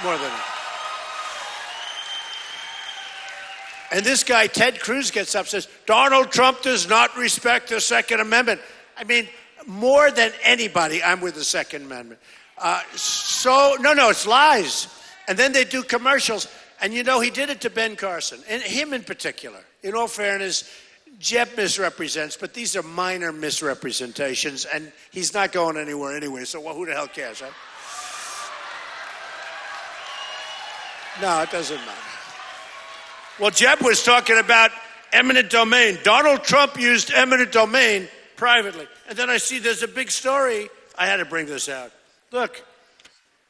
More than that. And this guy, Ted Cruz, gets up and says, Donald Trump does not respect the Second Amendment. I mean, more than anybody, I'm with the Second Amendment. No, it's lies. And then they do commercials. And you know, he did it to Ben Carson, and him in particular. In all fairness, Jeb misrepresents, but these are minor misrepresentations, and he's not going anywhere anyway, so who the hell cares, right? No, it doesn't matter. Well, Jeb was talking about eminent domain. Donald Trump used eminent domain privately. And then I see there's a big story. I had to bring this out. Look,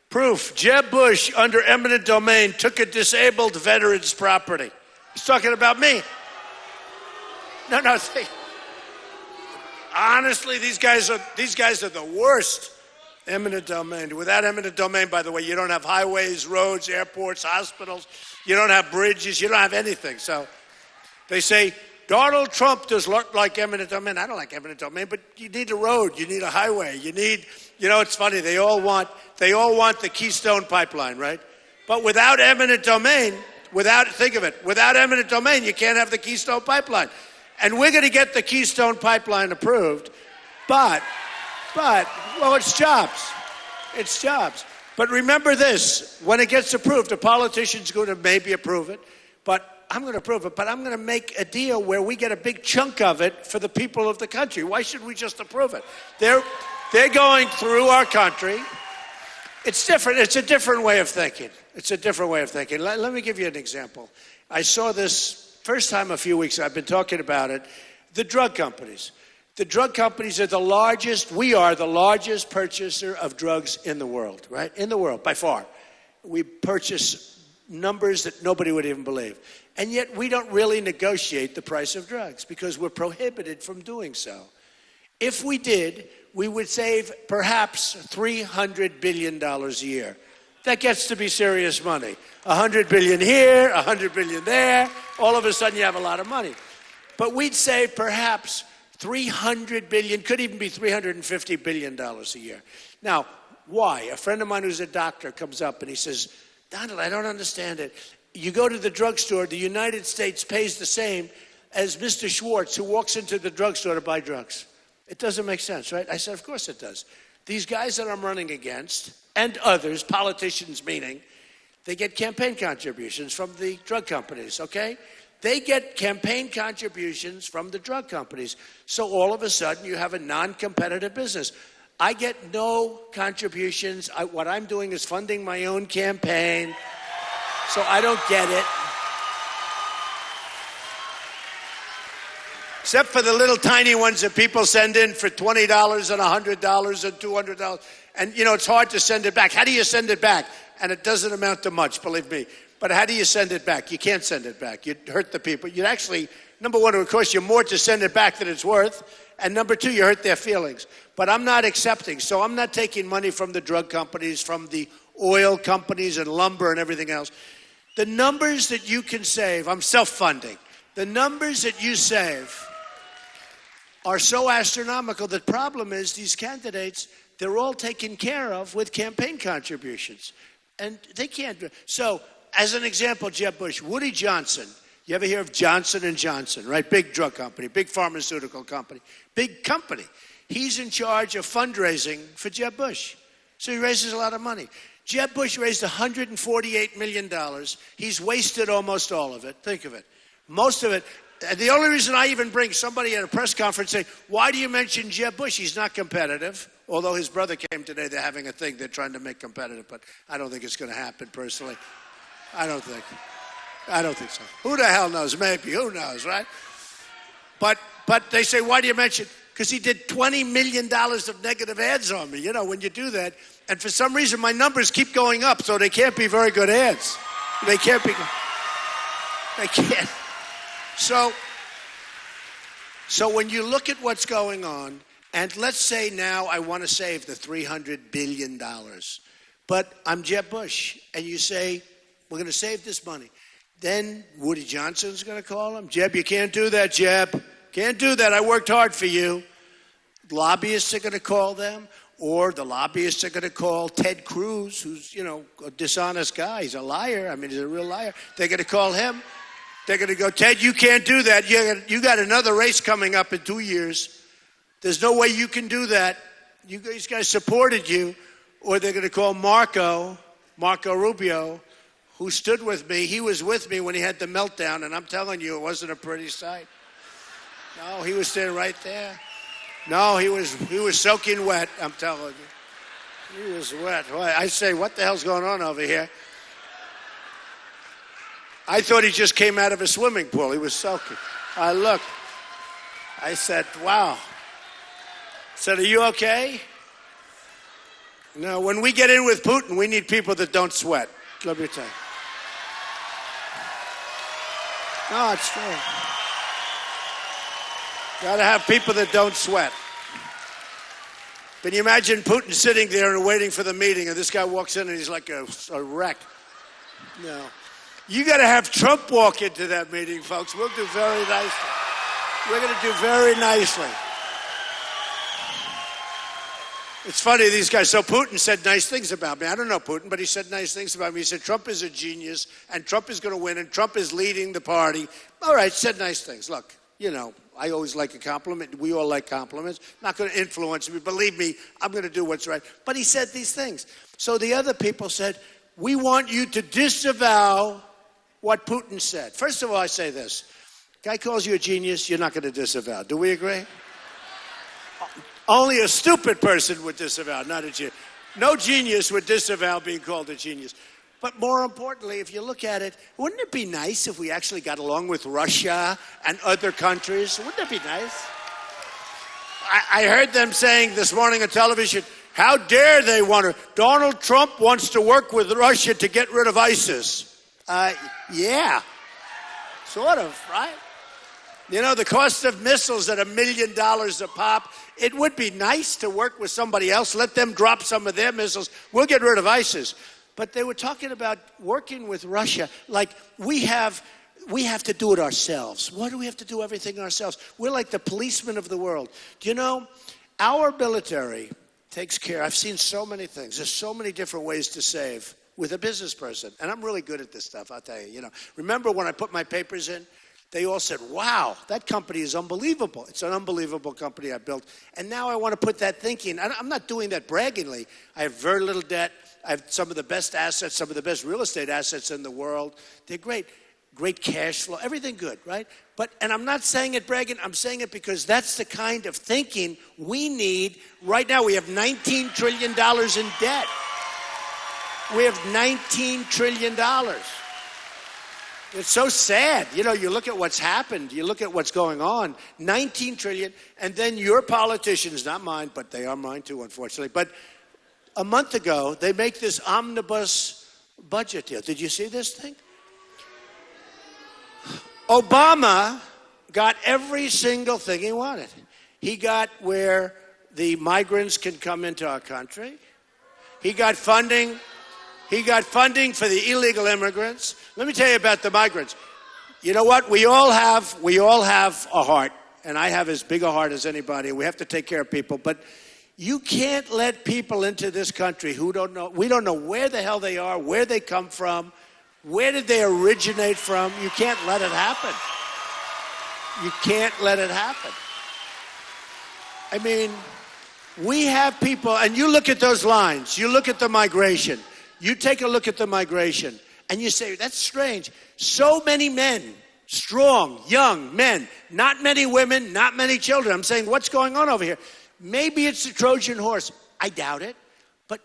proof. Jeb Bush, under eminent domain, took a disabled veteran's property. He's talking about me. No, see. Honestly, these guys are the worst. Eminent domain. Without eminent domain, by the way, you don't have highways, roads, airports, hospitals. You don't have bridges. You don't have anything. So they say, Donald Trump does look like eminent domain. I don't like eminent domain, but you need a road. You need a highway. You need, it's funny. They all want the Keystone Pipeline, right? But without eminent domain, think of it, without eminent domain, you can't have the Keystone Pipeline. And we're going to get the Keystone Pipeline approved, well, it's jobs. It's jobs. But remember this, when it gets approved, a politician's going to maybe approve it, but I'm going to approve it, but I'm going to make a deal where we get a big chunk of it for the people of the country. Why should we just approve it? They're going through our country. It's different. It's a different way of thinking. It's a different way of thinking. Let me give you an example. I saw this first time a few weeks ago. I've been talking about it. The drug companies. The drug companies are we are the largest purchaser of drugs in the world, right? In the world, by far. We purchase numbers that nobody would even believe. And yet we don't really negotiate the price of drugs because we're prohibited from doing so. If we did, we would save perhaps $300 billion a year. That gets to be serious money. $100 billion here, $100 billion there. All of a sudden you have a lot of money. But we'd save perhaps $300 billion, could even be $350 billion a year. Now, why? A friend of mine who's a doctor comes up and he says, Donald, I don't understand it. You go to the drugstore, the United States pays the same as Mr. Schwartz, who walks into the drugstore to buy drugs. It doesn't make sense, right? I said, of course it does. These guys that I'm running against, and others, politicians meaning, they get campaign contributions from the drug companies, okay? They get campaign contributions from the drug companies. So all of a sudden, you have a non-competitive business. I get no contributions. What I'm doing is funding my own campaign. So I don't get it. Except for the little tiny ones that people send in for $20 and $100 and $200. And, it's hard to send it back. How do you send it back? And it doesn't amount to much, believe me. But how do you send it back? You can't send it back. You'd hurt the people. You'd actually, number one, it would cost you more to send it back than it's worth. And number two, you hurt their feelings. But I'm not accepting. So I'm not taking money from the drug companies, from the oil companies and lumber and everything else. The numbers that you can save, I'm self-funding. The numbers that you save are so astronomical. The problem is these candidates, they're all taken care of with campaign contributions. And they can't. So, as an example, Jeb Bush, Woody Johnson. You ever hear of Johnson & Johnson, right? Big drug company, big pharmaceutical company, big company. He's in charge of fundraising for Jeb Bush. So he raises a lot of money. Jeb Bush raised $148 million. He's wasted almost all of it. Think of it. Most of it. And the only reason I even bring somebody at a press conference saying, why do you mention Jeb Bush? He's not competitive. Although his brother came today, they're having a thing they're trying to make competitive, but I don't think it's going to happen personally. I don't think so. Who the hell knows? Maybe. Who knows, right? But they say, why do you mention? Because he did $20 million of negative ads on me, when you do that. And for some reason, my numbers keep going up, so they can't be very good ads. They can't. So when you look at what's going on, and let's say now I want to save the $300 billion, but I'm Jeb Bush, and you say, we're going to save this money. Then Woody Johnson's going to call him. Jeb, you can't do that, Jeb. Can't do that. I worked hard for you. Lobbyists are going to call them. Or the lobbyists are going to call Ted Cruz, who's, a dishonest guy. He's a liar. I mean, he's a real liar. They're going to call him. They're going to go, Ted, you can't do that. You got another race coming up in 2 years. There's no way you can do that. These guys supported you. Or they're going to call Marco Rubio, who stood with me. He was with me when he had the meltdown, and I'm telling you, it wasn't a pretty sight. No, he was standing right there. No, he was soaking wet, I'm telling you. He was wet. I say, what the hell's going on over here? I thought he just came out of a swimming pool. He was soaking. I looked. I said, wow. I said, are you okay? No, when we get in with Putin, we need people that don't sweat. Let me tell you. No, it's true. Got to have people that don't sweat. Can you imagine Putin sitting there and waiting for the meeting, and this guy walks in and he's like a wreck? No. You got to have Trump walk into that meeting, folks. We'll do very nicely. We're going to do very nicely. It's funny, these guys. So Putin said nice things about me. I don't know Putin, but he said nice things about me. He said Trump is a genius, and Trump is going to win, and Trump is leading the party. All right, said nice things. Look, I always like a compliment. We all like compliments. Not going to influence me. Believe me, I'm going to do what's right. But he said these things. So the other people said, we want you to disavow what Putin said. First of all, I say this. Guy calls you a genius, you're not going to disavow. Do we agree? Only a stupid person would disavow, not a genius. No genius would disavow being called a genius. But more importantly, if you look at it, wouldn't it be nice if we actually got along with Russia and other countries? Wouldn't it be nice? I heard them saying this morning on television, how dare they want to? Donald Trump wants to work with Russia to get rid of ISIS. Yeah, sort of, right? The cost of missiles at $1 million a pop. It would be nice to work with somebody else. Let them drop some of their missiles. We'll get rid of ISIS. But they were talking about working with Russia like we have to do it ourselves. Why do we have to do everything ourselves? We're like the policemen of the world. Do you know, our military takes care. I've seen so many things. There's so many different ways to save with a business person. And I'm really good at this stuff, I'll tell you. Remember when I put my papers in? They all said, wow, that company is unbelievable. It's an unbelievable company I built. And now I want to put that thinking. I'm not doing that braggingly. I have very little debt. I have some of the best assets, some of the best real estate assets in the world. They're great. Great cash flow, everything good, right? And I'm not saying it bragging. I'm saying it because that's the kind of thinking we need. Right now, we have $19 trillion in debt. We have $19 trillion. It's so sad. You look at what's happened. You look at what's going on. 19 trillion. And then your politicians, not mine, but they are mine too, unfortunately. But a month ago, they make this omnibus budget deal. Did you see this thing? Obama got every single thing he wanted. He got where the migrants can come into our country. He got funding. He got funding for the illegal immigrants. Let me tell you about the migrants. You know what? We all have a heart, and I have as big a heart as anybody. We have to take care of people, but you can't let people into this country who don't know. We don't know where the hell they are, where they come from, where did they originate from. You can't let it happen. You can't let it happen. I mean, we have people, and you look at those lines. You look at the migration. You take a look at the migration, and you say, that's strange. So many men, strong, young men, not many women, not many children. I'm saying, what's going on over here? Maybe it's the Trojan horse. I doubt it. But,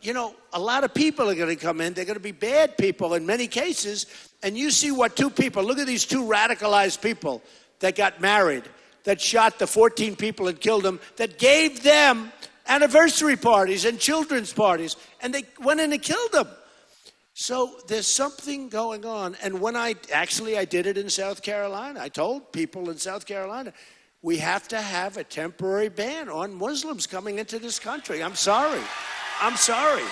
a lot of people are going to come in. They're going to be bad people in many cases. And you see what two people, look at these two radicalized people that got married, that shot the 14 people and killed them, that gave them anniversary parties and children's parties, and they went in and killed them. So there's something going on. And when I did it in South Carolina. I told people in South Carolina, we have to have a temporary ban on Muslims coming into this country. I'm sorry. I'm sorry.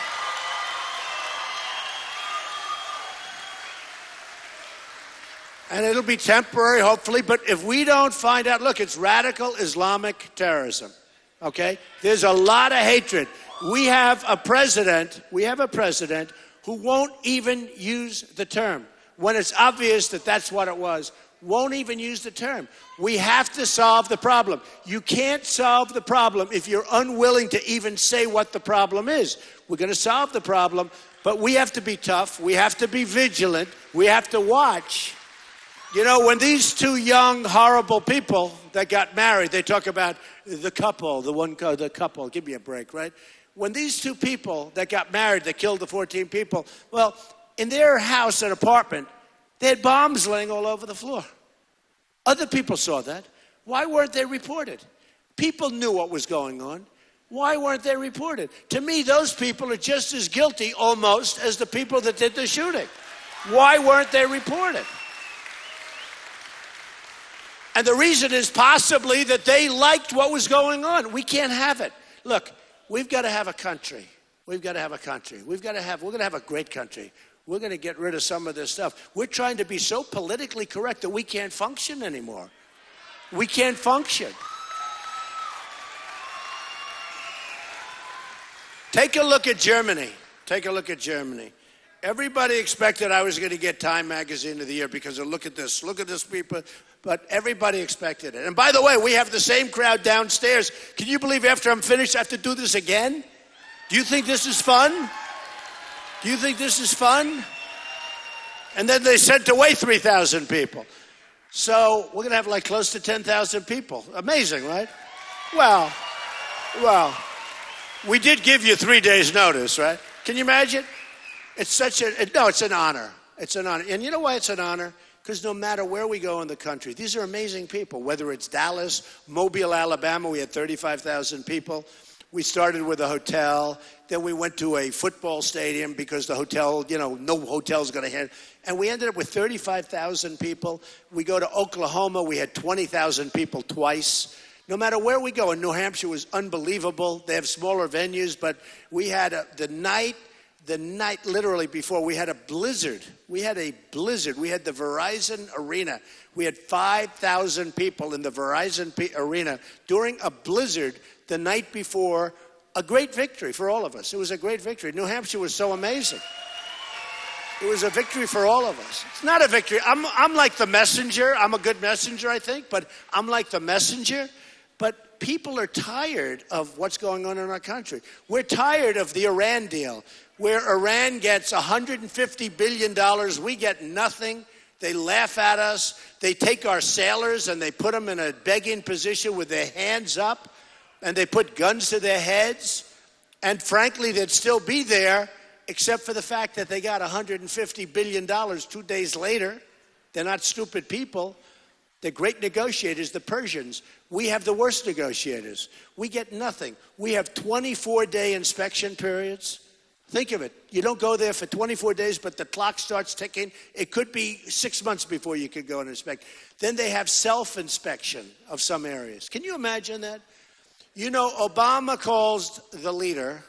And it'll be temporary, hopefully. But if we don't find out, look, it's radical Islamic terrorism. Okay? There's a lot of hatred. We have a president who won't even use the term. When it's obvious that that's what it was, won't even use the term. We have to solve the problem. You can't solve the problem if you're unwilling to even say what the problem is. We're going to solve the problem, but we have to be tough. We have to be vigilant. We have to watch. You know, when these two young, horrible people that got married, they talk about the couple, the couple. Give me a break, right? When these two people that got married, that killed the 14 people, well, in their house and apartment, they had bombs laying all over the floor. Other people saw that. Why weren't they reported? People knew what was going on. Why weren't they reported? To me, those people are just as guilty, almost, as the people that did the shooting. Why weren't they reported? And the reason is possibly that they liked what was going on. We can't have it. Look, we've got to have a country. We're going to have a great country. We're going to get rid of some of this stuff. We're trying to be so politically correct that we can't function anymore. We can't function. Take a look at Germany. Everybody expected I was going to get Time Magazine of the Year because of look at this people. But everybody expected it. And by the way, we have the same crowd downstairs. Can you believe after I'm finished, I have to do this again? Do you think this is fun? And then they sent away 3,000 people. So we're going to have like close to 10,000 people. Amazing, right? Well, we did give you 3 days notice, right? Can you imagine? It's an honor. It's an honor. And you know why it's an honor? Because no matter where we go in the country, these are amazing people. Whether it's Dallas, Mobile, Alabama, we had 35,000 people. We started with a hotel. Then we went to a football stadium because the hotel, no hotel's going to hit. And we ended up with 35,000 people. We go to Oklahoma. We had 20,000 people twice. No matter where we go, and New Hampshire was unbelievable. They have smaller venues, but we had the night literally before, we had a blizzard. We had the Verizon Arena. We had 5,000 people in the Verizon Arena during a blizzard the night before. A great victory for all of us. It was a great victory. New Hampshire was so amazing. It was a victory for all of us. It's not a victory. I'm like the messenger. I'm a good messenger, I think, but I'm like the messenger. But people are tired of what's going on in our country. We're tired of the Iran deal, where Iran gets $150 billion. We get nothing. They laugh at us. They take our sailors and they put them in a begging position with their hands up, and they put guns to their heads. And frankly, they'd still be there, except for the fact that they got $150 billion 2 days later. They're not stupid people. They're great negotiators, the Persians. We have the worst negotiators. We get nothing. We have 24-day inspection periods. Think of it. You don't go there for 24 days, but the clock starts ticking. It could be 6 months before you could go and inspect. Then they have self-inspection of some areas. Can you imagine that? You know, Obama calls the leader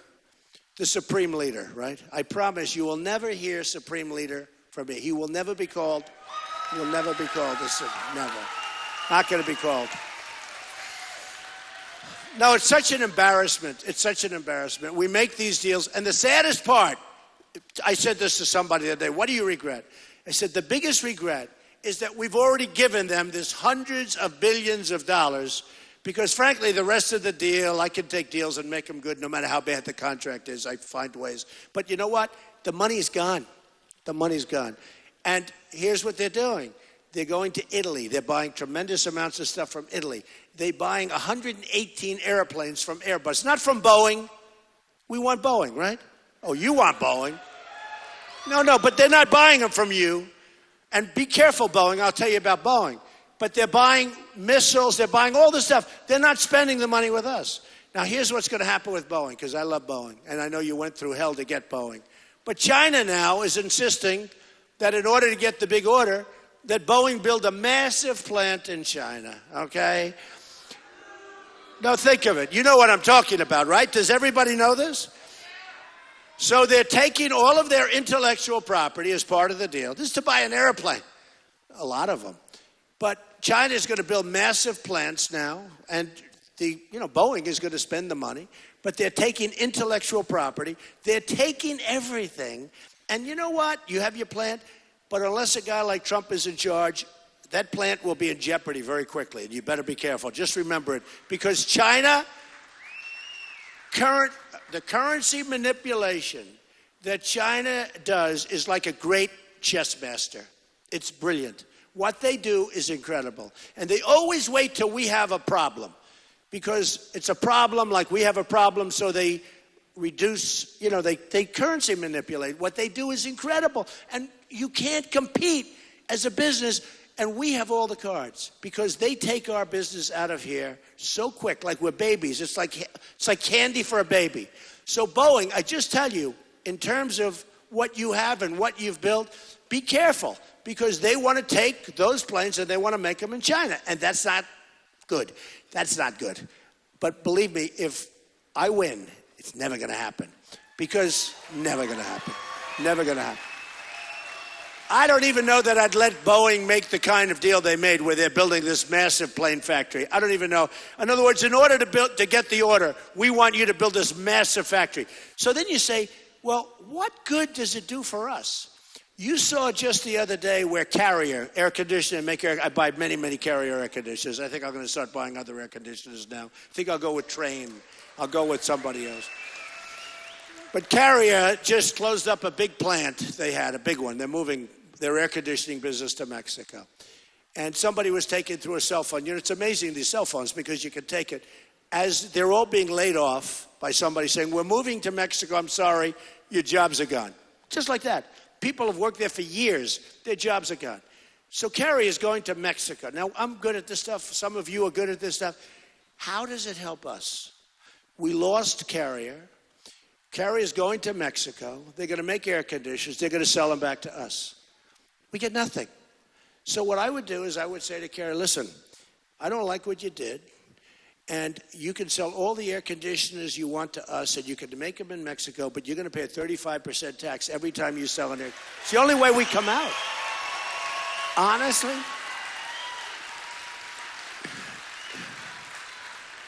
the supreme leader, right? I promise you will never hear supreme leader from me. He will never be called. He will never be called this. Never. Not going to be called. No, it's such an embarrassment. It's such an embarrassment. We make these deals, and the saddest part, I said this to somebody the other day, what do you regret? I said, the biggest regret is that we've already given them this hundreds of billions of dollars, because frankly, the rest of the deal, I can take deals and make them good no matter how bad the contract is. I find ways. But you know what? The money's gone. The money's gone. And here's what they're doing. They're going to Italy. They're buying tremendous amounts of stuff from Italy. They're buying 118 airplanes from Airbus, not from Boeing. We want Boeing, right? Oh, you want Boeing. No, but they're not buying them from you. And be careful, Boeing. I'll tell you about Boeing. But they're buying missiles. They're buying all this stuff. They're not spending the money with us. Now, here's what's going to happen with Boeing, because I love Boeing, and I know you went through hell to get Boeing. But China now is insisting that in order to get the big order, that Boeing build a massive plant in China, okay? Now, think of it. You know what I'm talking about, right? Does everybody know this? So they're taking all of their intellectual property as part of the deal. This is to buy an airplane, a lot of them. But China is going to build massive plants now, and Boeing is going to spend the money. but they're taking intellectual property. They're taking everything. And you know what? You have your plant, but unless a guy like Trump is in charge, that plant will be in jeopardy very quickly, and you better be careful. Just remember it, because China, the currency manipulation that China does is like a great chess master. It's brilliant. What they do is incredible. And they always wait till we have a problem, because it's a problem like we have a problem, so they reduce, they currency manipulate. What they do is incredible. And you can't compete as a business. And we have all the cards, because they take our business out of here so quick, like we're babies. It's like candy for a baby. So Boeing, I just tell you, in terms of what you have and what you've built, be careful, because they want to take those planes and they want to make them in China. And that's not good. That's not good. But believe me, if I win, it's never going to happen, because never going to happen. Never going to happen. I don't even know that I'd let Boeing make the kind of deal they made where they're building this massive plane factory. I don't even know. In other words, in order to get the order, we want you to build this massive factory. So then you say, well, what good does it do for us? You saw just the other day where Carrier, air conditioner, I buy many, many Carrier air conditioners. I think I'm going to start buying other air conditioners now. I think I'll go with Trane. I'll go with somebody else. But Carrier just closed up a big plant. They had a big one. They're moving their air conditioning business to Mexico. And somebody was taken through a cell phone. It's amazing, these cell phones, because you can take it as they're all being laid off by somebody saying, we're moving to Mexico, I'm sorry, your jobs are gone. Just like that. People have worked there for years, their jobs are gone. So Carrier is going to Mexico. Now, I'm good at this stuff. Some of you are good at this stuff. How does it help us? We lost Carrier. Carrier is going to Mexico. They're going to make air conditioners. They're going to sell them back to us. We get nothing. So what I would do is I would say to Carrier, listen, I don't like what you did, and you can sell all the air conditioners you want to us, and you can make them in Mexico, but you're going to pay a 35% tax every time you sell an air. It's the only way we come out. Honestly.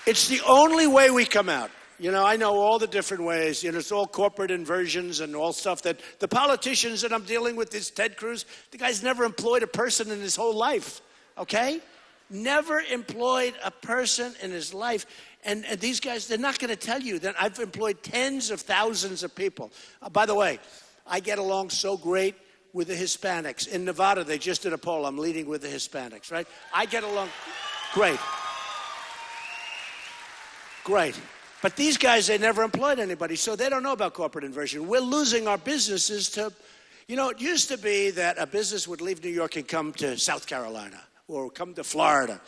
It's the only way we come out. I know all the different ways. It's all corporate inversions and all stuff that the politicians that I'm dealing with, this Ted Cruz, the guy's never employed a person in his whole life, okay? Never employed a person in his life. And these guys, they're not going to tell you that I've employed tens of thousands of people. By the way, I get along so great with the Hispanics. In Nevada, they just did a poll. I'm leading with the Hispanics, right? I get along great. Great. But these guys, they never employed anybody, so they don't know about corporate inversion. We're losing our businesses to, it used to be that a business would leave New York and come to South Carolina or come to Florida.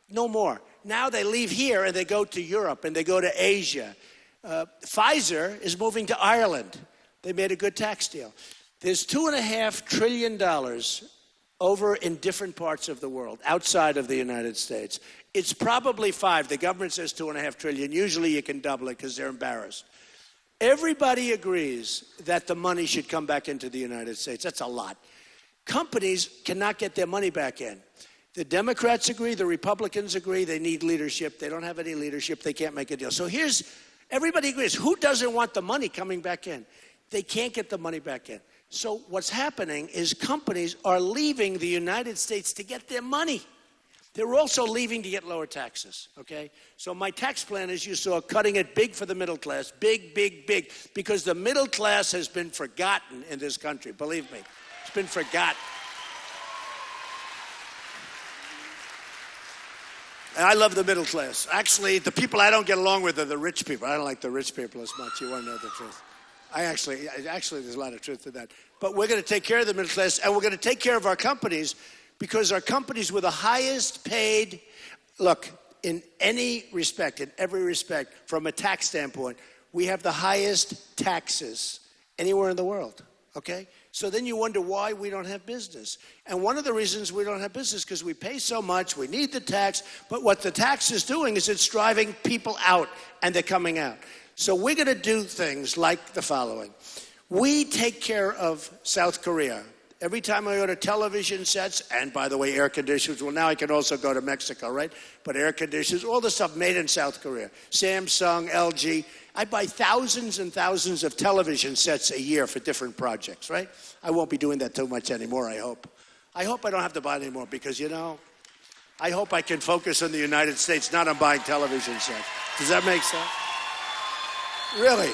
No more. Now they leave here and they go to Europe and they go to Asia. Pfizer is moving to Ireland. They made a good tax deal. There's $2.5 trillion over in different parts of the world, outside of the United States. It's probably 5. The government says $2.5 trillion. Usually you can double it because they're embarrassed. Everybody agrees that the money should come back into the United States. That's a lot. Companies cannot get their money back in. The Democrats agree, the Republicans agree, they need leadership. They don't have any leadership, they can't make a deal. So everybody agrees. Who doesn't want the money coming back in? They can't get the money back in. So what's happening is companies are leaving the United States to get their money. They're also leaving to get lower taxes, okay? So my tax plan, as you saw, cutting it big for the middle class, big, big, big, because the middle class has been forgotten in this country, believe me. It's been forgotten. And I love the middle class. Actually, the people I don't get along with are the rich people. I don't like the rich people as much. You want to know the truth. Actually, there's a lot of truth to that. But we're going to take care of the middle class, and we're going to take care of our companies, because our companies were the highest paid. Look, in any respect, in every respect, from a tax standpoint, we have the highest taxes anywhere in the world, okay? So then you wonder why we don't have business. And one of the reasons we don't have business is because we pay so much, we need the tax, but what the tax is doing is it's driving people out, and they're coming out. So we're going to do things like the following. We take care of South Korea. Every time I go to television sets, and by the way, air conditioners, well, now I can also go to Mexico, right? But air conditioners, all the stuff made in South Korea. Samsung, LG. I buy thousands and thousands of television sets a year for different projects, right? I won't be doing that too much anymore, I hope. I hope I don't have to buy it anymore because, you know, I hope I can focus on the United States, not on buying television sets. Does that make sense? Really?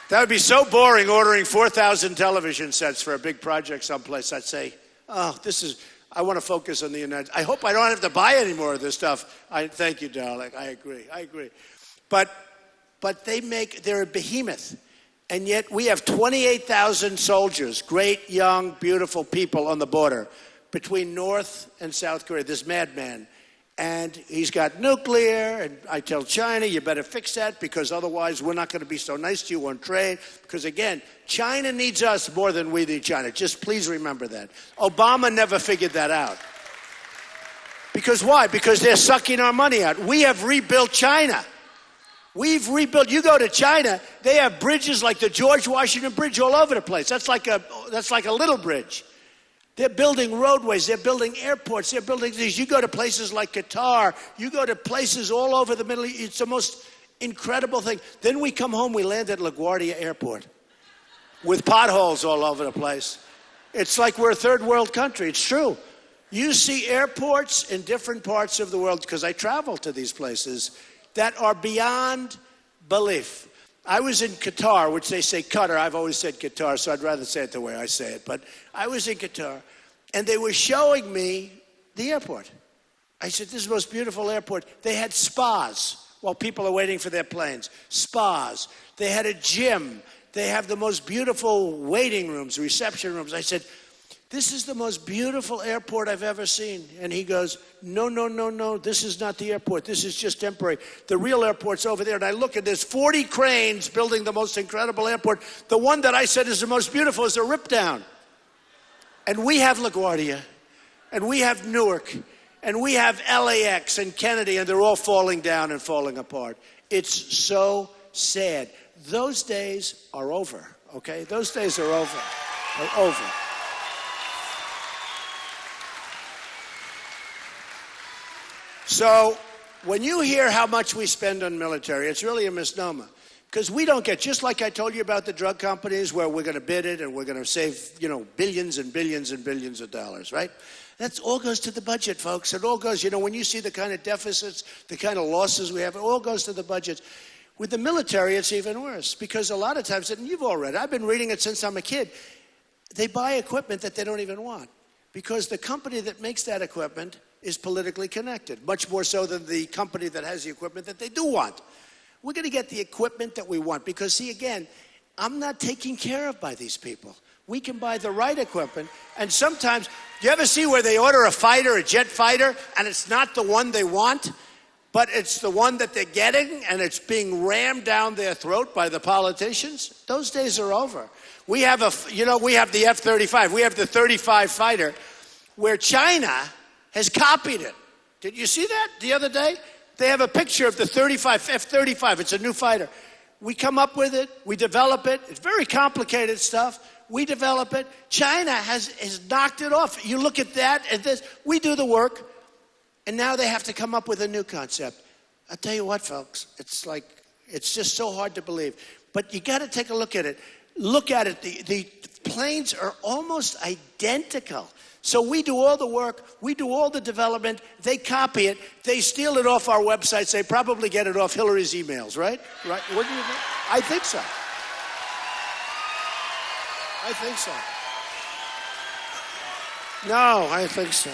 That would be so boring ordering 4,000 television sets for a big project someplace. I'd say, oh, I want to focus on the United States. I hope I don't have to buy any more of this stuff. Thank you, darling. I agree. But they're a behemoth. And yet we have 28,000 soldiers, great, young, beautiful people on the border between North and South Korea, this madman. And he's got nuclear, and I tell China, you better fix that because otherwise we're not going to be so nice to you on trade. Because again, China needs us more than we need China. Just please remember that. Obama never figured that out. Because why? Because they're sucking our money out. We have rebuilt China. We've rebuilt. You go to China, they have bridges like the George Washington Bridge all over the place. That's like a little bridge. They're building roadways, they're building airports, they're building things. You go to places like Qatar, you go to places all over the Middle East. It's the most incredible thing. Then we come home, we land at LaGuardia Airport with potholes all over the place. It's like we're a third world country. It's true. You see airports in different parts of the world, because I travel to these places, that are beyond belief. I was in Qatar, which they say Qatar. I've always said Qatar, so I'd rather say it the way I say it. But I was in Qatar, and they were showing me the airport. I said, this is the most beautiful airport. They had spas while people are waiting for their planes. Spas. They had a gym. They have the most beautiful waiting rooms, reception rooms. I said, this is the most beautiful airport I've ever seen. And he goes, no, this is not the airport. This is just temporary. The real airport's over there. And I look at there's 40 cranes building the most incredible airport. The one that I said is the most beautiful is a rip down. And we have LaGuardia, and we have Newark, and we have LAX and Kennedy, and they're all falling down and falling apart. It's so sad. Those days are over, okay? Those days are over. They're over. So when you hear how much we spend on military, it's really a misnomer. Because we don't get, just like I told you about the drug companies where we're going to bid it and we're going to save, billions and billions and billions of dollars, right? That all goes to the budget, folks. It all goes, when you see the kind of deficits, the kind of losses we have, it all goes to the budget. With the military, it's even worse. Because a lot of times, and you've all read it, I've been reading it since I'm a kid, they buy equipment that they don't even want. Because the company that makes that equipment is politically connected, much more so than the company that has the equipment that they do want. We're going to get the equipment that we want because, see, again, I'm not taken care of by these people. We can buy the right equipment, and sometimes, do you ever see where they order a fighter, a jet fighter, and it's not the one they want, but it's the one that they're getting, and it's being rammed down their throat by the politicians? Those days are over. We have we have the F-35. We have the 35 fighter, where China has copied it. Did you see that the other day? They have a picture of the F-35. It's a new fighter. We come up with it. We develop it. It's very complicated stuff. We develop it. China has knocked it off. You look at that and this. We do the work. And now they have to come up with a new concept. I'll tell you what, folks. It's just so hard to believe. But you got to take a look at it. Look at it. The planes are almost identical. So we do all the work, we do all the development, they copy it, they steal it off our websites, they probably get it off Hillary's emails, right? Right? What do you think? I think so. I think so. No, I think so.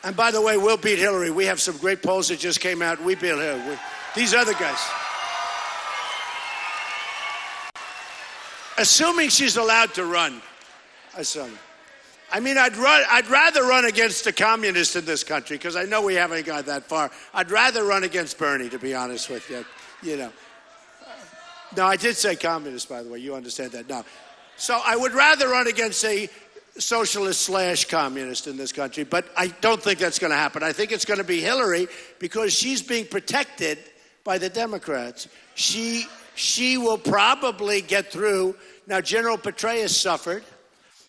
And by the way, we'll beat Hillary. We have some great polls that just came out. We beat Hillary. These other guys. Assuming she's allowed to run. I'd rather run against a communist in this country because I know we haven't got that far. I'd rather run against Bernie, to be honest with you. No, I did say communist, by the way. You understand that now. So I would rather run against a socialist/communist in this country, but I don't think that's going to happen. I think it's going to be Hillary because she's being protected by the Democrats. She will probably get through. Now, General Petraeus suffered.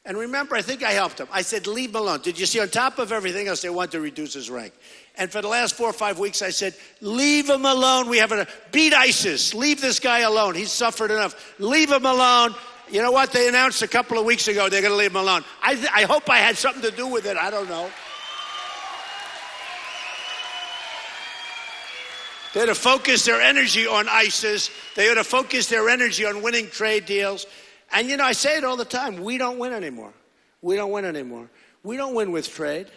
And remember, I think I helped him. I said, leave him alone. Did you see, on top of everything else, they want to reduce his rank. And for the last 4 or 5 weeks, I said, leave him alone. We have to beat ISIS. Leave this guy alone. He's suffered enough. Leave him alone. You know what? They announced a couple of weeks ago they're going to leave him alone. I hope I had something to do with it. I don't know. They're to focus their energy on ISIS. They ought to focus their energy on winning trade deals. And, you know, I say it all the time. We don't win anymore. We don't win anymore. We don't win with trade.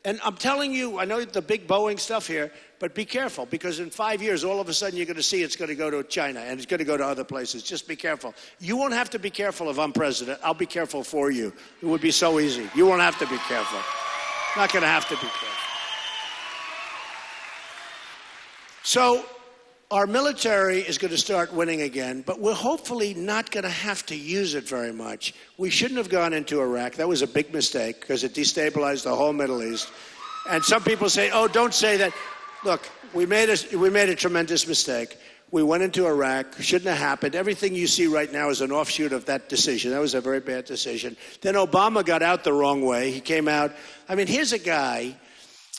And I'm telling you, I know the big Boeing stuff here, but be careful, because in 5 years, all of a sudden, you're going to see it's going to go to China and it's going to go to other places. Just be careful. You won't have to be careful if I'm president. I'll be careful for you. It would be so easy. You won't have to be careful. Not going to have to be careful. So our military is going to start winning again, but we're hopefully not going to have to use it very much. We shouldn't have gone into Iraq. That was a big mistake because it destabilized the whole Middle East. And some people say, oh, don't say that. Look, we made a tremendous mistake. We went into Iraq. Shouldn't have happened. Everything you see right now is an offshoot of that decision. That was a very bad decision. Then Obama got out the wrong way. He came out. I mean, here's a guy.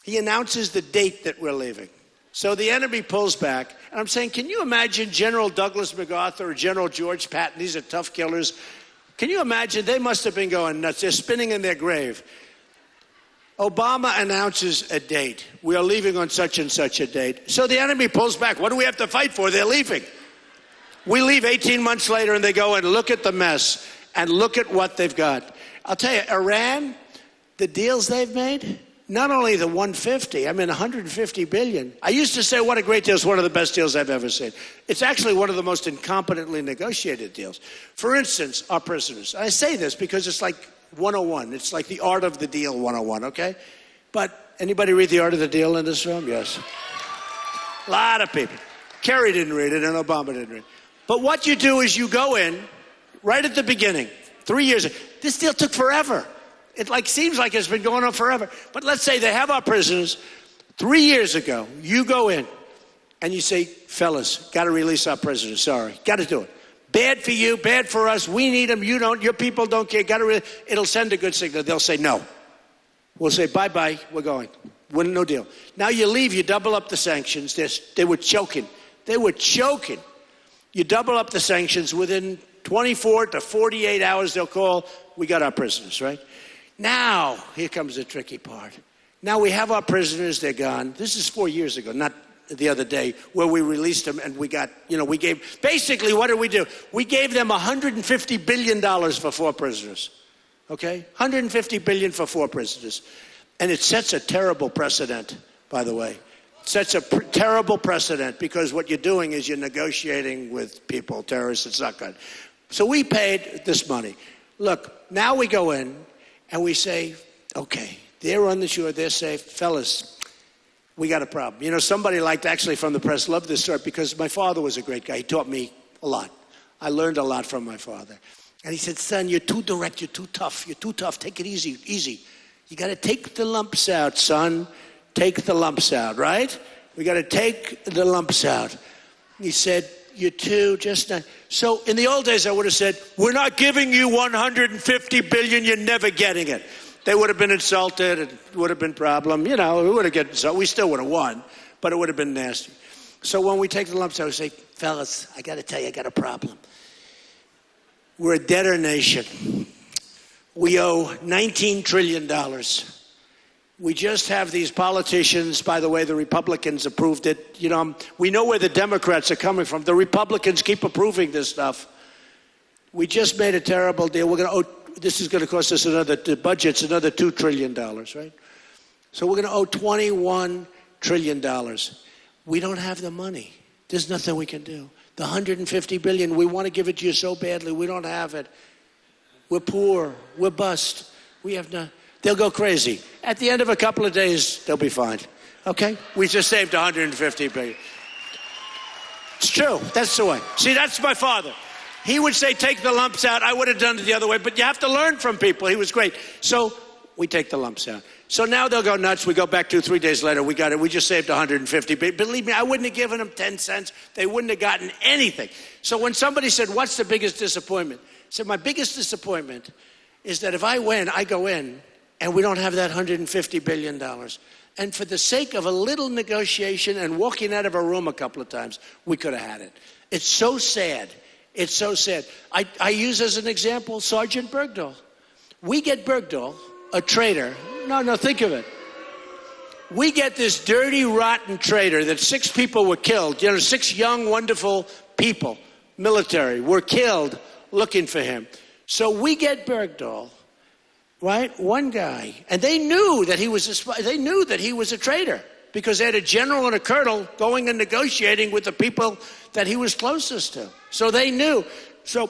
He announces the date that we're leaving. So the enemy pulls back. And I'm saying, can you imagine General Douglas MacArthur or General George Patton? These are tough killers. Can you imagine? They must have been going nuts. They're spinning in their grave. Obama announces a date. We are leaving on such and such a date. So the enemy pulls back. What do we have to fight for? They're leaving. We leave 18 months later and they go and look at the mess and look at what they've got. I'll tell you, Iran, the deals they've made, not only the 150, I mean 150 billion. I used to say what a great deal. It's one of the best deals I've ever seen. It's actually one of the most incompetently negotiated deals. For instance, our prisoners. I say this because it's like 101. It's like the art of the deal 101, okay? But anybody read The Art of the Deal in this room? Yes. A lot of people. Kerry didn't read it and Obama didn't read it. But what you do is you go in right at the beginning, 3 years. This deal took forever. It seems like it's been going on forever. But let's say they have our prisoners. 3 years ago, you go in and you say, fellas, got to release our prisoners. Sorry, got to do it. Bad for you, bad for us. We need them. You don't. Your people don't care. It'll send a good signal. They'll say no. We'll say bye-bye. We're going. No deal. Now you leave. You double up the sanctions. They were choking. They were choking. You double up the sanctions. Within 24 to 48 hours, they'll call, we got our prisoners, right? Now, here comes the tricky part. Now we have our prisoners, they're gone. This is 4 years ago, not the other day, where we released them and we got, we gave, basically what did we do? We gave them $150 billion for 4 prisoners, okay? $150 billion for 4 prisoners. And it sets a terrible precedent, by the way. It sets a terrible precedent because what you're doing is you're negotiating with people, terrorists, it's not good. So we paid this money. Look, now we go in, and we say, okay, they're on the shore, they're safe. Fellas, we got a problem. Somebody actually from the press, loved this story because my father was a great guy. He taught me a lot. I learned a lot from my father. And he said, son, you're too direct, you're too tough. Take it easy, easy. You got to take the lumps out, son. Take the lumps out, right? We got to take the lumps out. He said, you're too just not. So in the old days, I would have said, we're not giving you 150 billion. You're never getting it. They would have been insulted. It would have been a problem. We would have gotten insulted. We still would have won, but it would have been nasty. So when we take the lumps, I would say, fellas, I got to tell you, I got a problem. We're a debtor nation. We owe $19 trillion. We just have these politicians, by the way, the Republicans approved it. We know where the Democrats are coming from. The Republicans keep approving this stuff. We just made a terrible deal. This is going to cost us the budget's another $2 trillion, right? So we're going to owe $21 trillion. We don't have the money. There's nothing we can do. The $150 billion, we want to give it to you so badly. We don't have it. We're poor. We're bust. We have no. They'll go crazy. At the end of a couple of days, they'll be fine. Okay? We just saved $150 billion. It's true. That's the way. See, that's my father. He would say, take the lumps out. I would have done it the other way. But you have to learn from people. He was great. So we take the lumps out. So now they'll go nuts. We go back 2-3 days later. We got it. We just saved $150 billion. Believe me, I wouldn't have given them 10 cents. They wouldn't have gotten anything. So when somebody said, what's the biggest disappointment? I said, my biggest disappointment, is that if I win, I go in, and we don't have that $150 billion. And for the sake of a little negotiation and walking out of a room a couple of times, we could have had it. It's so sad. It's so sad. I use as an example Sergeant Bergdahl. We get Bergdahl, a traitor. No, think of it. We get this dirty, rotten traitor that 6 people were killed. 6 young, wonderful people, military, were killed looking for him. So we get Bergdahl, right? One guy. And they knew that he was a spy. They knew that he was a traitor because they had a general and a colonel going and negotiating with the people that he was closest to. So they knew. So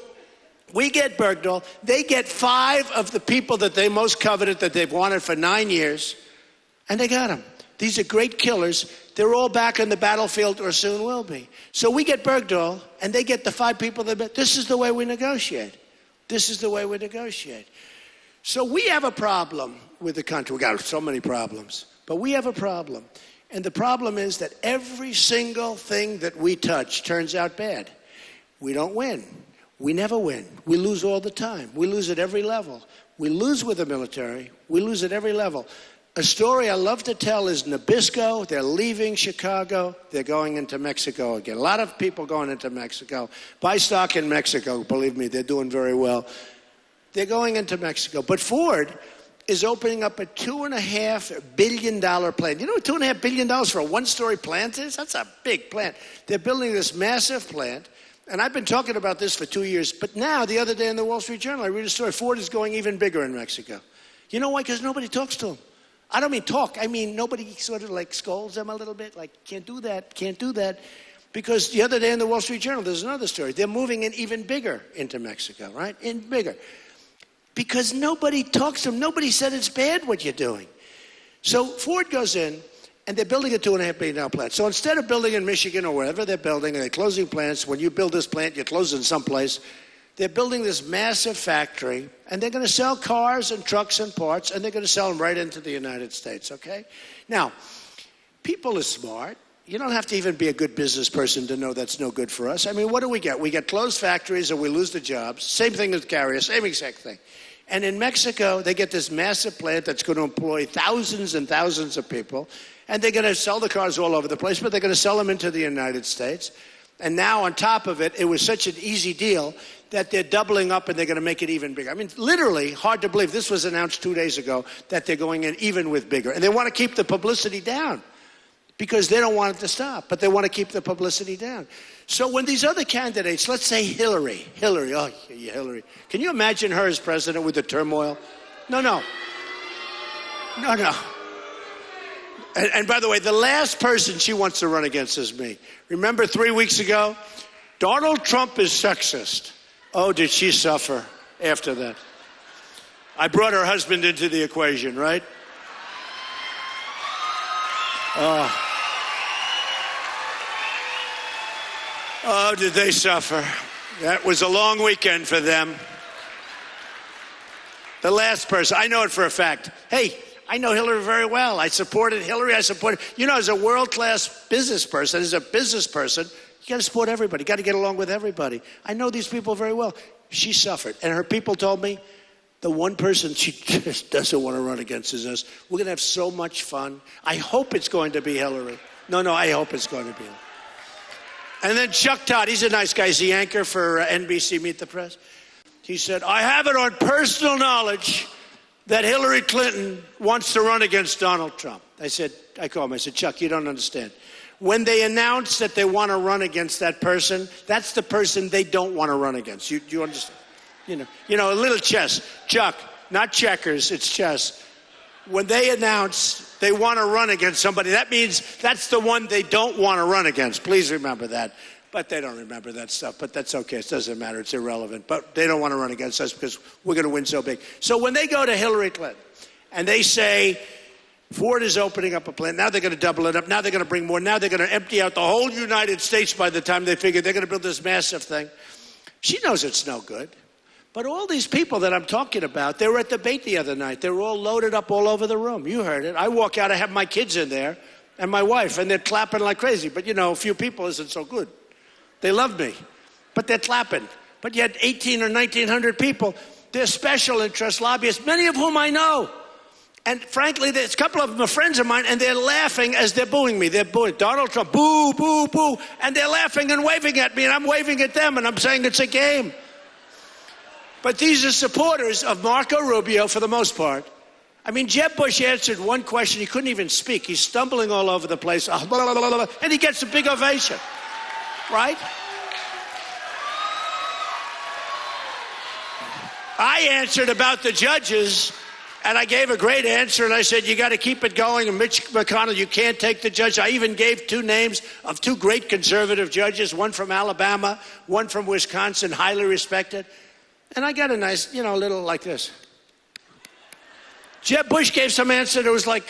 we get Bergdahl. They get 5 of the people that they most coveted, that they've wanted for 9 years, and they got them. These are great killers. They're all back on the battlefield or soon will be. So we get Bergdahl, and they get the 5 people that... This is the way we negotiate. This is the way we negotiate. So we have a problem with the country. We got so many problems, but we have a problem. And the problem is that every single thing that we touch turns out bad. We don't win. We never win. We lose all the time. We lose at every level. We lose with the military. We lose at every level. A story I love to tell is Nabisco. They're leaving Chicago. They're going into Mexico again. A lot of people going into Mexico. Buy stock in Mexico. Believe me, they're doing very well. They're going into Mexico. But Ford is opening up a $2.5 billion plant. You know what $2.5 billion for a one-story plant is? That's a big plant. They're building this massive plant. And I've been talking about this for 2 years. But now, the other day in the Wall Street Journal, I read a story. Ford is going even bigger in Mexico. You know why? Because nobody talks to them. I don't mean talk. I mean nobody sort of like scolds them a little bit. Like, can't do that, can't do that. Because the other day in the Wall Street Journal, there's another story. They're moving in even bigger into Mexico, right? In bigger. Because nobody talks to them. Nobody said it's bad what you're doing. So Ford goes in, and they're building a $2.5 billion plant. So instead of building in Michigan or wherever they're building, and they're closing plants, when you build this plant, you're closing someplace. They're building this massive factory, and they're going to sell cars and trucks and parts, and they're going to sell them right into the United States, okay? Now, people are smart. You don't have to even be a good business person to know that's no good for us. I mean, what do we get? We get closed factories or we lose the jobs. Same thing with carriers, same exact thing. And in Mexico, they get this massive plant that's going to employ thousands and thousands of people, and they're going to sell the cars all over the place, but they're going to sell them into the United States. And now, on top of it, it was such an easy deal that they're doubling up and they're going to make it even bigger. I mean, literally, hard to believe. This was announced 2 days ago that they're going in even with bigger. And they want to keep the publicity down because they don't want it to stop, but they want to keep the publicity down. So when these other candidates, let's say Hillary, oh, yeah, Hillary. Can you imagine her as president with the turmoil? No. And by the way, the last person she wants to run against is me. Remember 3 weeks ago? Donald Trump is sexist. Oh, did she suffer after that? I brought her husband into the equation, right? Oh, did they suffer? That was a long weekend for them. The last person, I know it for a fact. Hey, I know Hillary very well. I supported Hillary. As a world-class business person, you got to support everybody. You got to get along with everybody. I know these people very well. She suffered. And her people told me the one person she just doesn't want to run against is us. We're going to have so much fun. I hope it's going to be Hillary. No, I hope it's going to be Hillary. And then Chuck Todd, he's a nice guy. He's the anchor for NBC Meet the Press. He said, I have it on personal knowledge that Hillary Clinton wants to run against Donald Trump. I called him. I said, Chuck, you don't understand. When they announce that they want to run against that person, that's the person they don't want to run against. You understand? You know, a little chess. Chuck, not checkers, it's chess. When they announce they want to run against somebody, that means that's the one they don't want to run against. Please remember that. But they don't remember that stuff. But that's okay. It doesn't matter. It's irrelevant. But they don't want to run against us because we're going to win so big. So when they go to Hillary Clinton and they say, Ford is opening up a plant. Now they're going to double it up. Now they're going to bring more. Now they're going to empty out the whole United States by the time they figure they're going to build this massive thing. She knows it's no good. But all these people that I'm talking about, they were at the debate the other night. They were all loaded up all over the room. You heard it. I walk out, I have my kids in there and my wife, and they're clapping like crazy. But, a few people isn't so good. They love me, but they're clapping. But you had 1,800 or 1,900 people. They're special interest lobbyists, many of whom I know. And frankly, there's a couple of them are friends of mine, and they're laughing as they're booing me. They're booing Donald Trump, boo, boo, boo. And they're laughing and waving at me, and I'm waving at them, and I'm saying it's a game. But these are supporters of Marco Rubio for the most part. I mean, Jeb Bush answered one question. He couldn't even speak. He's stumbling all over the place. And he gets a big ovation. Right? I answered about the judges, and I gave a great answer, and I said, you got to keep it going. And Mitch McConnell, you can't take the judge. I even gave two names of two great conservative judges, one from Alabama, one from Wisconsin, highly respected. And I got a nice, little like this. Jeb Bush gave some answer that was like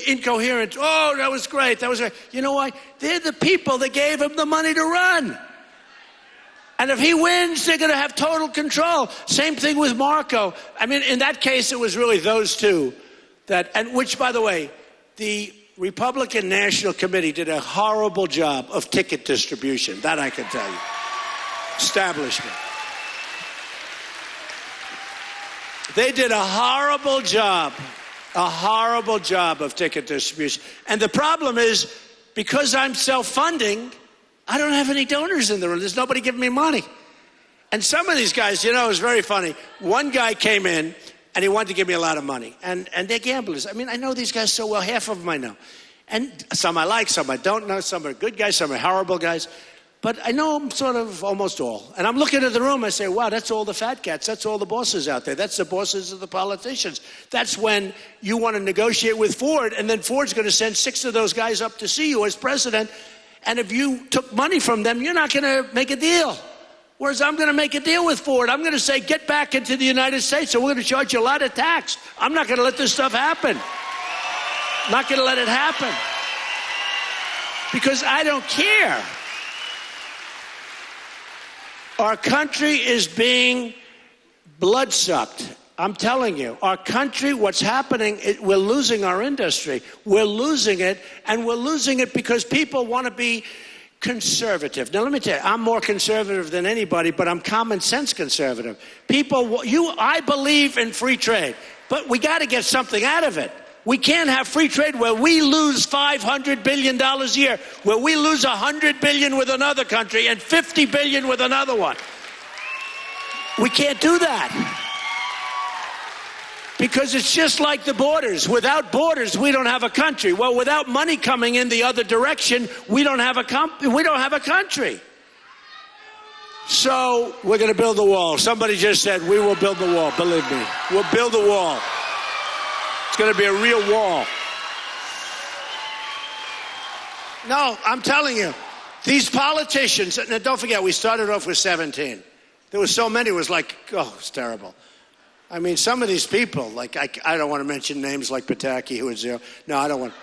incoherent. Oh, that was great. That was great. You know why? They're the people that gave him the money to run. And if he wins, they're going to have total control. Same thing with Marco. I mean, in that case, it was really those two and which, by the way, the Republican National Committee did a horrible job of ticket distribution. That I can tell you. Establishment. They did a horrible job of ticket distribution. And the problem is, because I'm self-funding, I don't have any donors in the room. There's nobody giving me money. And some of these guys, it was very funny. One guy came in, and he wanted to give me a lot of money. And they're gamblers. I mean, I know these guys so well. Half of them I know. And some I like, some I don't know. Some are good guys, some are horrible guys. But I know them sort of almost all. And I'm looking at the room, I say, wow, that's all the fat cats. That's all the bosses out there. That's the bosses of the politicians. That's when you want to negotiate with Ford, and then Ford's going to send 6 of those guys up to see you as president. And if you took money from them, you're not going to make a deal. Whereas I'm going to make a deal with Ford. I'm going to say, get back into the United States, and we're going to charge you a lot of tax. I'm not going to let this stuff happen. Not going to let it happen. Because I don't care. Our country is being bloodsucked. I'm telling you, our country, what's happening, we're losing our industry. We're losing it, and we're losing it because people want to be conservative. Now, let me tell you, I'm more conservative than anybody, but I'm common sense conservative. I believe in free trade, but we got to get something out of it. We can't have free trade where we lose $500 billion a year, where we lose $100 billion with another country and $50 billion with another one. We can't do that. Because it's just like the borders. Without borders, we don't have a country. Well, without money coming in the other direction, we don't have a country. So we're going to build the wall. Somebody just said, we will build the wall. Believe me, we'll build the wall. It's going to be a real wall. No, I'm telling you, these politicians, now don't forget, we started off with 17. There were so many, it was like, oh, it's terrible. I mean, some of these people, like, I don't want to mention names like Pataki, who had 0. No, I don't want.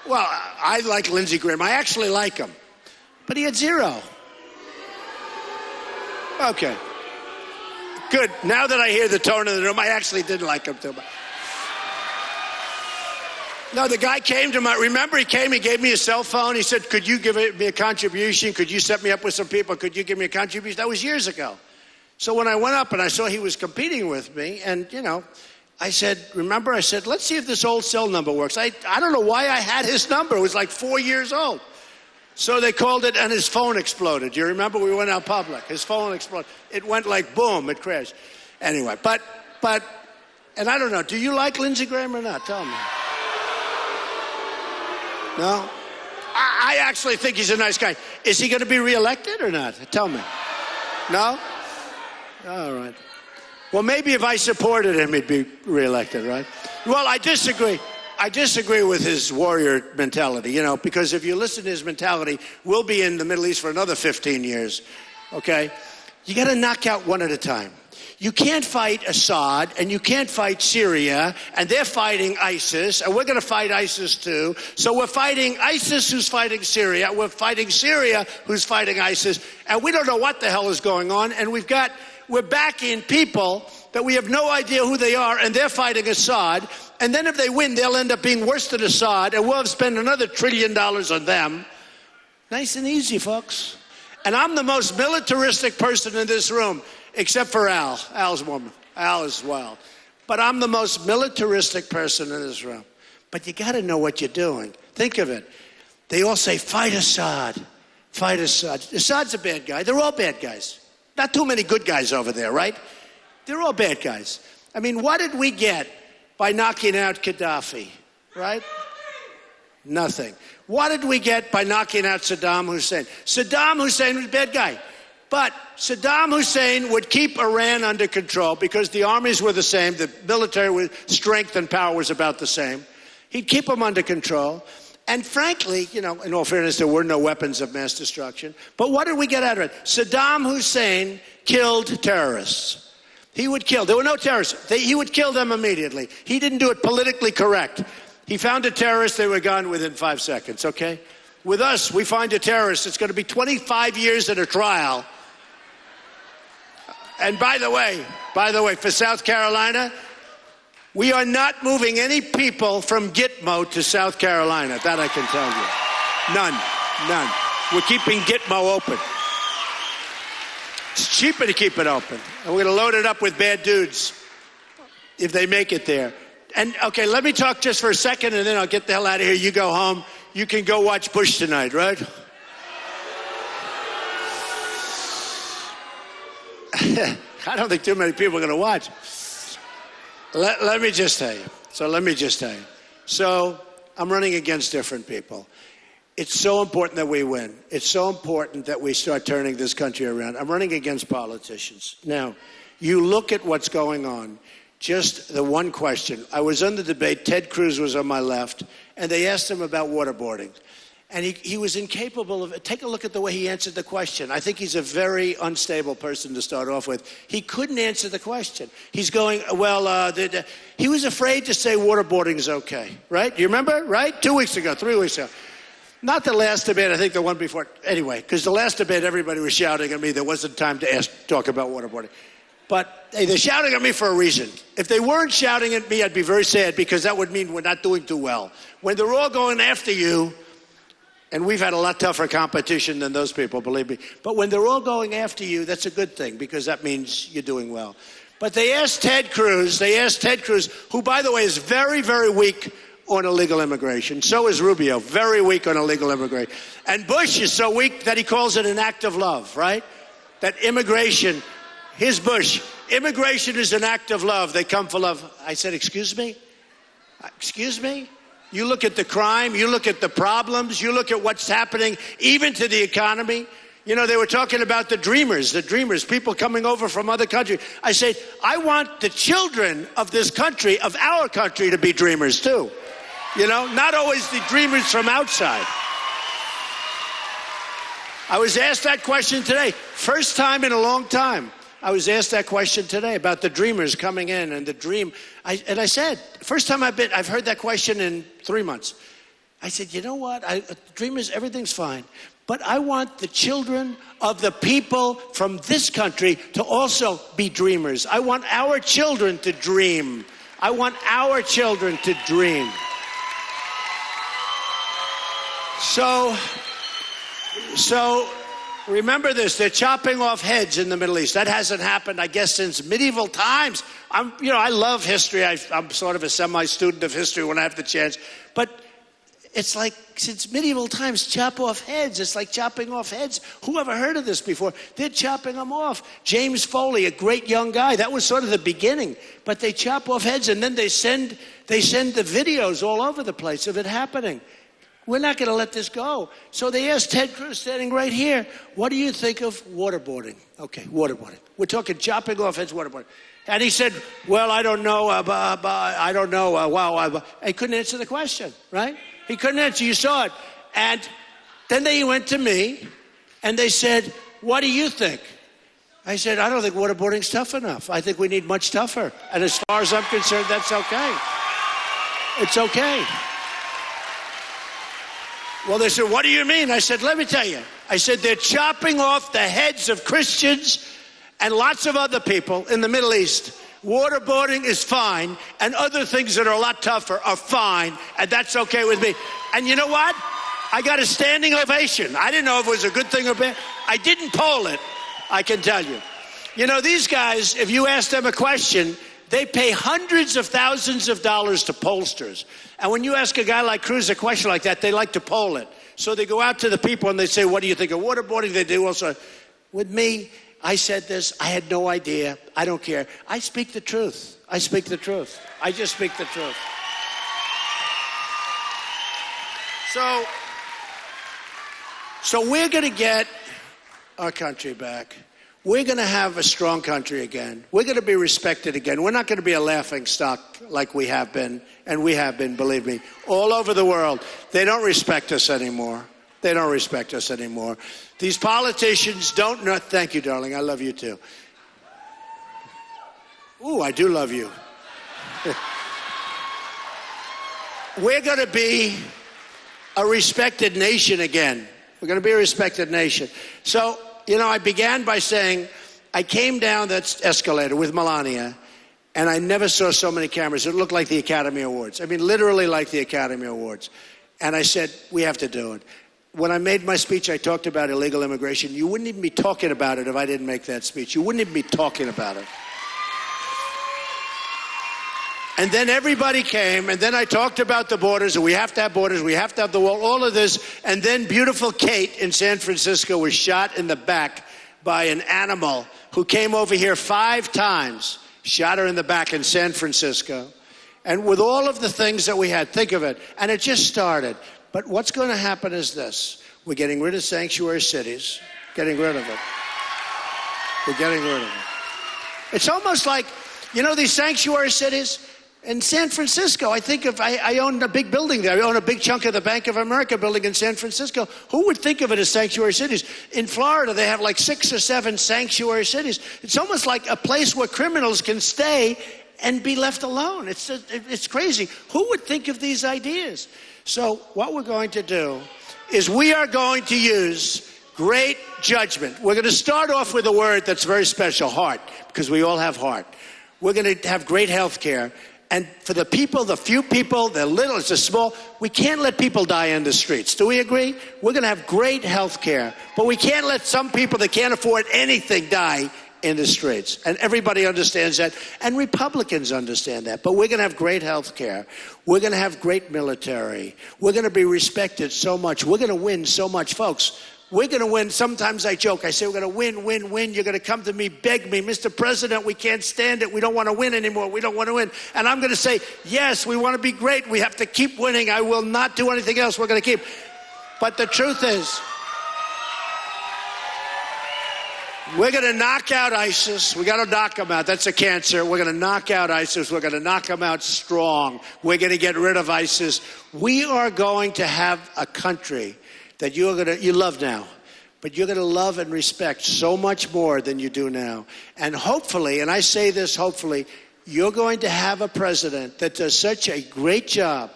Well, I like Lindsey Graham. I actually like him. But he had 0. Okay. Good. Now that I hear the tone of the room, I actually didn't like him too much. No, the guy came to remember he came, he gave me a cell phone. He said, could you give me a contribution? Could you set me up with some people? Could you give me a contribution? That was years ago. So when I went up and I saw he was competing with me, and, I said, let's see if this old cell number works. I don't know why I had his number. It was like 4 years old. So they called it, and his phone exploded. You remember? We went out public. His phone exploded. It went like boom, it crashed. Anyway, but, and I don't know, do you like Lindsey Graham or not? Tell me. No? I actually think he's a nice guy. Is he going to be reelected or not? Tell me. No? All right. Well, maybe if I supported him, he'd be reelected, right? Well, I disagree. I disagree with his warrior mentality, because if you listen to his mentality, we'll be in the Middle East for another 15 years, okay? You got to knock out one at a time. You can't fight Assad, and you can't fight Syria, and they're fighting ISIS, and we're going to fight ISIS too. So we're fighting ISIS, who's fighting Syria. We're fighting Syria, who's fighting ISIS, and we don't know what the hell is going on. And we're backing people that we have no idea who they are, and they're fighting Assad. And then if they win, they'll end up being worse than Assad, and we'll have spent another $1 trillion on them. Nice and easy, folks. And I'm the most militaristic person in this room, except for Al. Al's woman. Al as well. But I'm the most militaristic person in this room. But you got to know what you're doing. Think of it. They all say, fight Assad. Fight Assad. Assad's a bad guy. They're all bad guys. Not too many good guys over there, right? They're all bad guys. I mean, what did we get by knocking out Gaddafi, right? Nothing. What did we get by knocking out Saddam Hussein? Saddam Hussein was a bad guy. But Saddam Hussein would keep Iran under control because the armies were the same. The military strength and power was about the same. He'd keep them under control. And frankly, you know, in all fairness, there were no weapons of mass destruction. But what did we get out of it? Saddam Hussein killed terrorists. He would kill. There were no terrorists. He would kill them immediately. He didn't do it politically correct. He found a terrorist, they were gone within 5 seconds, okay? With us, we find a terrorist, it's going to be 25 years in a trial. And by the way, for South Carolina, we are not moving any people from Gitmo to South Carolina. That I can tell you. None. We're keeping Gitmo open. It's cheaper to keep it open. And we're going to load it up with bad dudes if they make it there. And, okay, let me talk just for a second, and then I'll get the hell out of here. You go home. You can go watch Bush tonight, right? I don't think too many people are going to watch. Let me just tell you. So I'm running against different people. It's so important that we win. It's so important that we start turning this country around. I'm running against politicians. Now, you look at what's going on. Just the one question. I was on the debate. Ted Cruz was on my left, and they asked him about waterboarding. And he was incapable of, take a look at the way he answered the question. I think he's a very unstable person to start off with. He couldn't answer the question. He's going, well, he was afraid to say waterboarding is okay, right? You remember, right? 2 weeks ago, 3 weeks ago. Not the last debate, I think the one before. Anyway, because the last debate, everybody was shouting at me. There wasn't time to talk about waterboarding. But hey, they're shouting at me for a reason. If they weren't shouting at me, I'd be very sad because that would mean we're not doing too well. When they're all going after you, and we've had a lot tougher competition than those people, believe me. But when they're all going after you, that's a good thing because that means you're doing well. But they asked Ted Cruz, who, by the way, is very, very weak on illegal immigration. So is Rubio, very weak on illegal immigration. And Bush is so weak that he calls it an act of love, right? That immigration... Here's Bush. Immigration is an act of love. They come for love. I said, excuse me? Excuse me? You look at the crime. You look at the problems. You look at what's happening, even to the economy. You know, they were talking about the dreamers, people coming over from other countries. I said, I want the children of this country, of our country, to be dreamers too. You know, not always the dreamers from outside. I was asked that question today. First time in a long time. I was asked that question today about the dreamers coming in and the dream. And I said, first time I've heard that question in 3 months. I said, you know what? Dreamers, everything's fine. But I want the children of the people from this country to also be dreamers. I want our children to dream. I want our children to dream. So remember this, they're chopping off heads in the Middle East. That hasn't happened, I guess, since medieval times. I love history. I'm sort of a semi-student of history when I have the chance. But it's like, since medieval times, chop off heads. It's like chopping off heads. Who ever heard of this before? They're chopping them off. James Foley, a great young guy, that was sort of the beginning. But they chop off heads, and then they send the videos all over the place of it happening. We're not going to let this go. So they asked Ted Cruz, standing right here, what do you think of waterboarding? Okay, waterboarding. We're talking chopping off heads, waterboarding. And he said, well, I don't know. I don't know. Wow. He couldn't answer the question, right? He couldn't answer. You saw it. And then they went to me, and they said, what do you think? I said, I don't think waterboarding's tough enough. I think we need much tougher. And as far as I'm concerned, that's okay. It's okay. Well, they said, what do you mean? I said, let me tell you. I said, they're chopping off the heads of Christians and lots of other people in the Middle East. Waterboarding is fine, and other things that are a lot tougher are fine, and that's okay with me. And you know what? I got a standing ovation. I didn't know if it was a good thing or bad. I didn't poll it, I can tell you. You know, these guys, if you ask them a question, they pay hundreds of thousands of dollars to pollsters. And when you ask a guy like Cruz a question like that, they like to poll it. So they go out to the people and they say, what do you think of waterboarding? They do also. With me, I said this. I had no idea. I don't care. I speak the truth. I speak the truth. I just speak the truth. So we're going to get our country back. We're going to have a strong country again. We're going to be respected again. We're not going to be a laughing stock like we have been, and we have been, believe me, all over the world. They don't respect us anymore. They don't respect us anymore. These politicians don't know. Thank you, darling. I love you, too. Ooh, I do love you. We're going to be a respected nation again. We're going to be a respected nation. So, you know, I began by saying I came down that escalator with Melania, and I never saw so many cameras. It looked like the Academy Awards. I mean, literally like the Academy Awards. And I said, we have to do it. When I made my speech, I talked about illegal immigration. You wouldn't even be talking about it if I didn't make that speech. You wouldn't even be talking about it. And then everybody came, and then I talked about the borders, and we have to have borders, we have to have the wall, all of this. And then beautiful Kate in San Francisco was shot in the back by an animal who came over here 5 times, shot her in the back in San Francisco. And with all of the things that we had, think of it, and it just started. But what's going to happen is this. We're getting rid of sanctuary cities, getting rid of it. We're getting rid of it. It's almost like, you know, these sanctuary cities? In San Francisco, I think if I owned a big building there. I own a big chunk of the Bank of America building in San Francisco. Who would think of it as sanctuary cities? In Florida, they have like 6 or 7 sanctuary cities. It's almost like a place where criminals can stay and be left alone. It's crazy. Who would think of these ideas? So what we're going to do is we are going to use great judgment. We're going to start off with a word that's very special, heart, because we all have heart. We're going to have great health care. And for the people, the few people, the little, it's a small, we can't let people die in the streets. Do we agree? We're going to have great health care, but we can't let some people that can't afford anything die in the streets. And everybody understands that, and Republicans understand that. But we're going to have great health care. We're going to have great military. We're going to be respected so much. We're going to win so much, folks. We're going to win. Sometimes I joke. I say, we're going to win, win, win. You're going to come to me, beg me, Mr. President, we can't stand it. We don't want to win anymore. We don't want to win. And I'm going to say, yes, we want to be great. We have to keep winning. I will not do anything else. We're going to keep. But the truth is, we're going to knock out ISIS. We got to knock them out. That's a cancer. We're going to knock out ISIS. We're going to knock them out strong. We're going to get rid of ISIS. We are going to have a country that you love now, but you're going to love and respect so much more than you do now. And hopefully, and I say this hopefully, you're going to have a president that does such a great job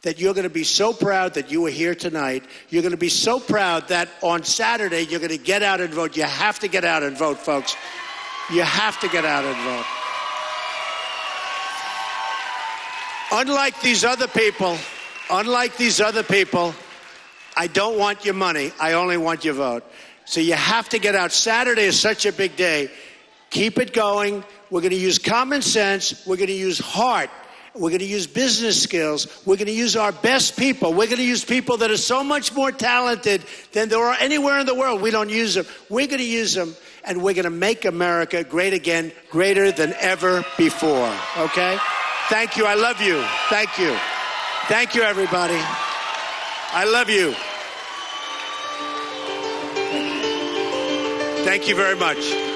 that you're going to be so proud that you were here tonight. You're going to be so proud that on Saturday you're going to get out and vote. You have to get out and vote, folks. You have to get out and vote. Unlike these other people, I don't want your money. I only want your vote. So you have to get out. Saturday is such a big day. Keep it going. We're going to use common sense. We're going to use heart. We're going to use business skills. We're going to use our best people. We're going to use people that are so much more talented than there are anywhere in the world. We don't use them. We're going to use them, and we're going to make America great again, greater than ever before. Okay? Thank you. I love you. Thank you. Thank you, everybody. I love you. Thank you very much.